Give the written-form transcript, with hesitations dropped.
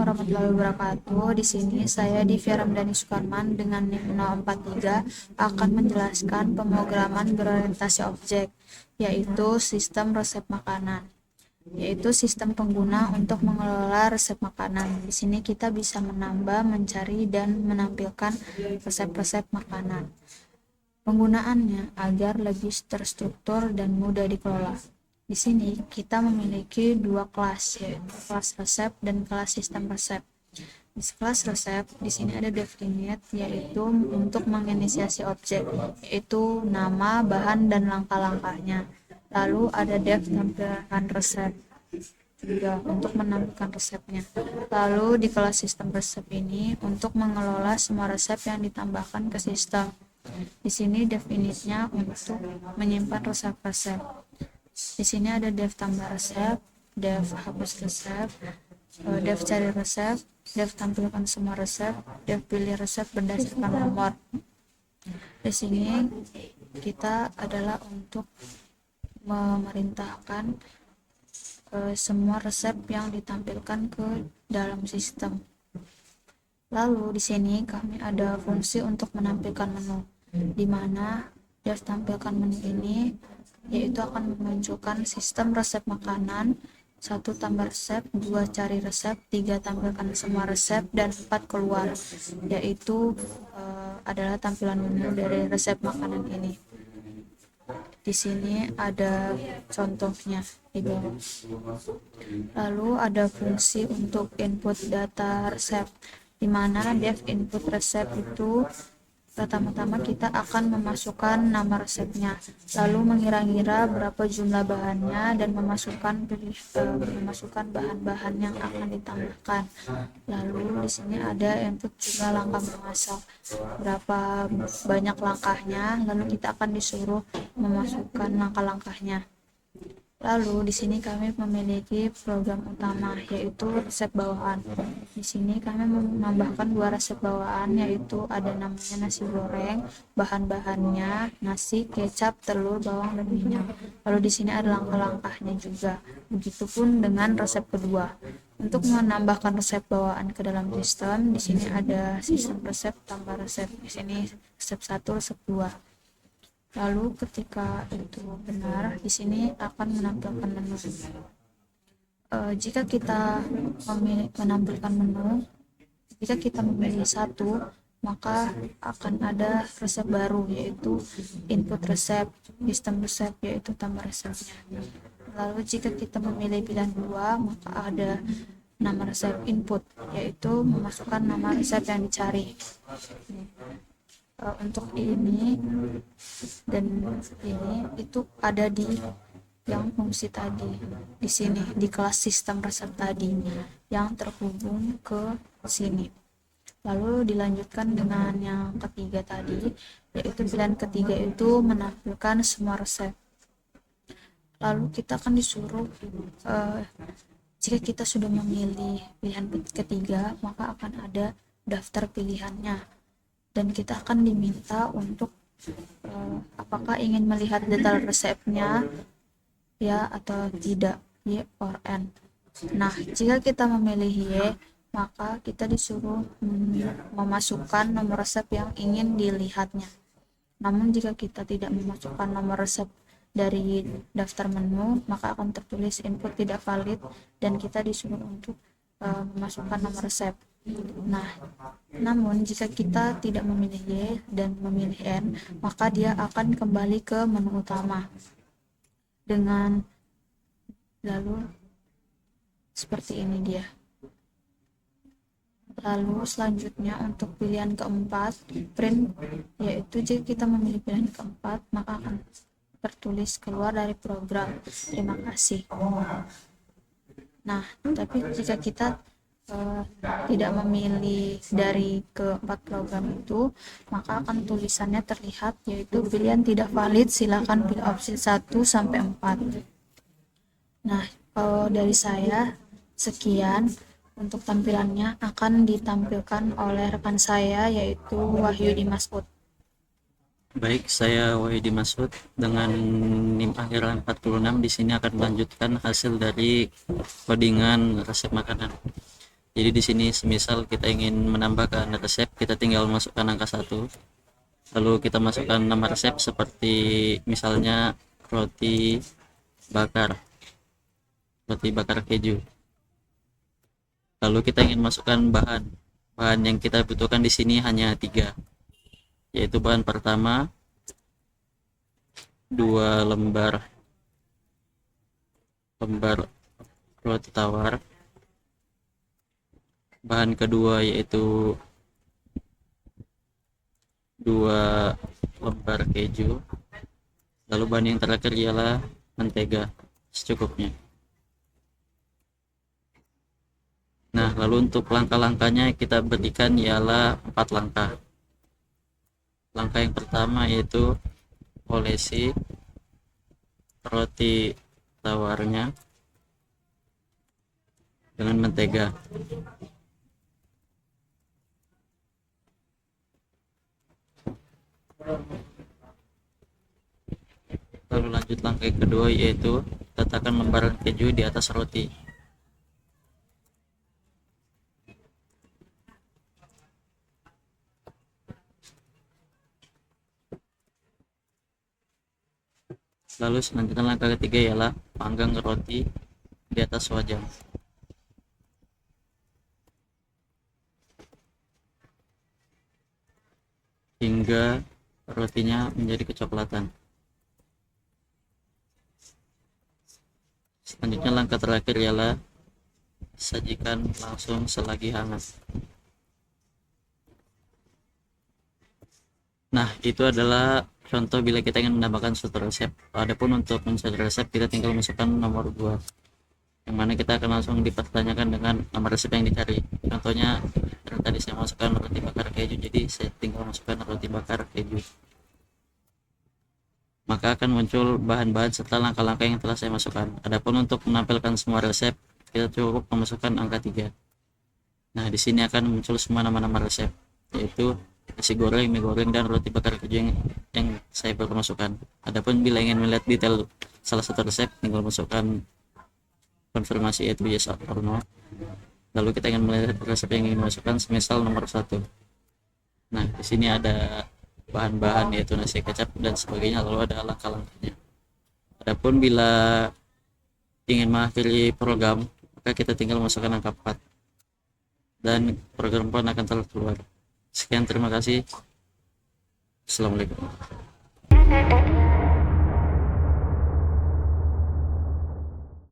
warahmatullahi wabarakatuh. Di sini saya Divya Ramdhani Sukarman dengan NIM 043 akan menjelaskan pemrograman berorientasi objek, yaitu sistem resep makanan, yaitu sistem pengguna untuk mengelola resep makanan. Di sini kita bisa menambah, mencari, dan menampilkan resep-resep makanan. Penggunaannya agar lebih terstruktur dan mudah dikelola. Di sini kita memiliki dua kelas, yaitu kelas resep dan kelas sistem resep. Di kelas resep, di sini ada definite, yaitu untuk menginisiasi objek, yaitu nama, bahan, dan langkah-langkahnya. Lalu ada def tampilan resep juga untuk menampilkan resepnya. Lalu di kelas sistem resep ini untuk mengelola semua resep yang ditambahkan ke sistem. Di sini definitenya untuk menyimpan resep-resep. Di sini ada dev tambah resep, dev hapus resep, dev cari resep, dev tampilkan semua resep, dev pilih resep berdasarkan nomor. Di sini kita adalah untuk memerintahkan semua resep yang ditampilkan ke dalam sistem. Lalu di sini kami ada fungsi untuk menampilkan menu, di mana dev tampilkan menu ini yaitu akan memunculkan sistem resep makanan, 1 tambah resep, 2 cari resep, 3 tampilkan semua resep, dan 4 keluar, yaitu adalah tampilan menu dari resep makanan ini. Di sini ada contohnya di bawah. Lalu ada fungsi untuk input data resep, di mana dev input resep itu pertama-tama kita akan memasukkan nama resepnya, lalu mengira-ngira berapa jumlah bahannya dan memasukkan bahan-bahan yang akan ditambahkan. Lalu di sini ada input jumlah langkah memasak, berapa banyak langkahnya, lalu kita akan disuruh memasukkan langkah-langkahnya. Lalu di sini kami memiliki program utama, yaitu resep bawaan. Di sini kami menambahkan 2 resep bawaan, yaitu ada namanya nasi goreng, bahan-bahannya nasi, kecap, telur, bawang, dan minyak. Lalu di sini ada langkah-langkahnya juga. Begitupun dengan resep kedua. Untuk menambahkan resep bawaan ke dalam sistem, di sini ada sistem resep tambah resep. Di sini resep 1, resep 2. Lalu ketika itu benar, di sini akan menampilkan menu. Jika kita menampilkan menu, jika kita memilih 1, maka akan ada resep baru, yaitu input resep, sistem resep, yaitu tambah resepnya. Lalu jika kita memilih pilihan 2, maka ada nama resep input, yaitu memasukkan nama resep yang dicari. Untuk ini dan ini itu ada di yang fungsi tadi di sini di kelas sistem resep tadi yang terhubung ke sini. Lalu dilanjutkan dengan yang ketiga tadi, yaitu pilihan ketiga itu menampilkan semua resep. Lalu kita akan disuruh jika kita sudah memilih pilihan ketiga, maka akan ada daftar pilihannya. Dan kita akan diminta untuk apakah ingin melihat detail resepnya ya atau tidak, Y or N. Nah, jika kita memilih Y, maka kita disuruh memasukkan nomor resep yang ingin dilihatnya. Namun jika kita tidak memasukkan nomor resep dari daftar menu, maka akan tertulis input tidak valid dan kita disuruh untuk memasukkan nomor resep. Nah, namun jika kita tidak memilih Y dan memilih N, maka dia akan kembali ke menu utama. Lalu seperti ini dia. Lalu selanjutnya untuk pilihan keempat, print, yaitu jika kita memilih pilihan keempat, maka akan tertulis keluar dari program. Terima kasih. Nah, tapi jika kita tidak memilih dari keempat program itu, maka akan tulisannya terlihat, yaitu pilihan tidak valid, silakan pilih opsi 1 sampai 4. Nah, kalau dari saya sekian. Untuk tampilannya akan ditampilkan oleh rekan saya, yaitu Wahyudi Masud. Baik, saya Wahyudi Masud dengan NIM akhir 46. Di sini akan melanjutkan hasil dari codingan resep makanan. Jadi di sini semisal kita ingin menambahkan resep, kita tinggal masukkan angka 1, lalu kita masukkan nama resep seperti misalnya roti bakar, roti bakar keju. Lalu kita ingin masukkan bahan. Bahan yang kita butuhkan di sini hanya 3, yaitu bahan pertama 2 lembar roti tawar, bahan kedua yaitu 2 lembar keju, lalu bahan yang terakhir ialah mentega secukupnya. Nah, lalu untuk langkah-langkahnya kita berikan ialah 4 langkah. Langkah yang pertama yaitu olesi roti tawarnya dengan mentega. Lalu lanjut langkah yang kedua yaitu letakkan lembaran keju di atas roti. Lalu selanjutnya langkah ketiga ialah panggang roti di atas wajan. Hingga rotinya menjadi kecoklatan. Selanjutnya langkah terakhir ialah sajikan langsung selagi hangat. Nah, itu adalah contoh bila kita ingin menambahkan suatu resep. Adapun untuk mencari resep, kita tinggal masukkan nomor 2, yang mana kita akan langsung dipertanyakan dengan nomor resep yang dicari. Contohnya, karena tadi saya masukkan roti bakar keju, jadi saya tinggal masukkan roti bakar keju. Maka akan muncul bahan-bahan serta langkah-langkah yang telah saya masukkan. Adapun untuk menampilkan semua resep, kita cukup memasukkan angka 3. Nah, di sini akan muncul semua nama-nama resep, yaitu nasi goreng, mie goreng, dan roti bakar keju yang saya baru masukkan. Adapun bila ingin melihat detail salah satu resep, tinggal masukkan konfirmasi yaitu yes or no. Lalu kita ingin melihat resep yang ingin masukkan, semisal nomor 1. Nah, di sini ada bahan-bahan yaitu nasi kecap dan sebagainya, lalu ada langkah-langkahnya. Adapun bila ingin mengakhiri program, maka kita tinggal masukkan angka 4 dan program pun akan terkeluar. Sekian, terima kasih. Assalamualaikum.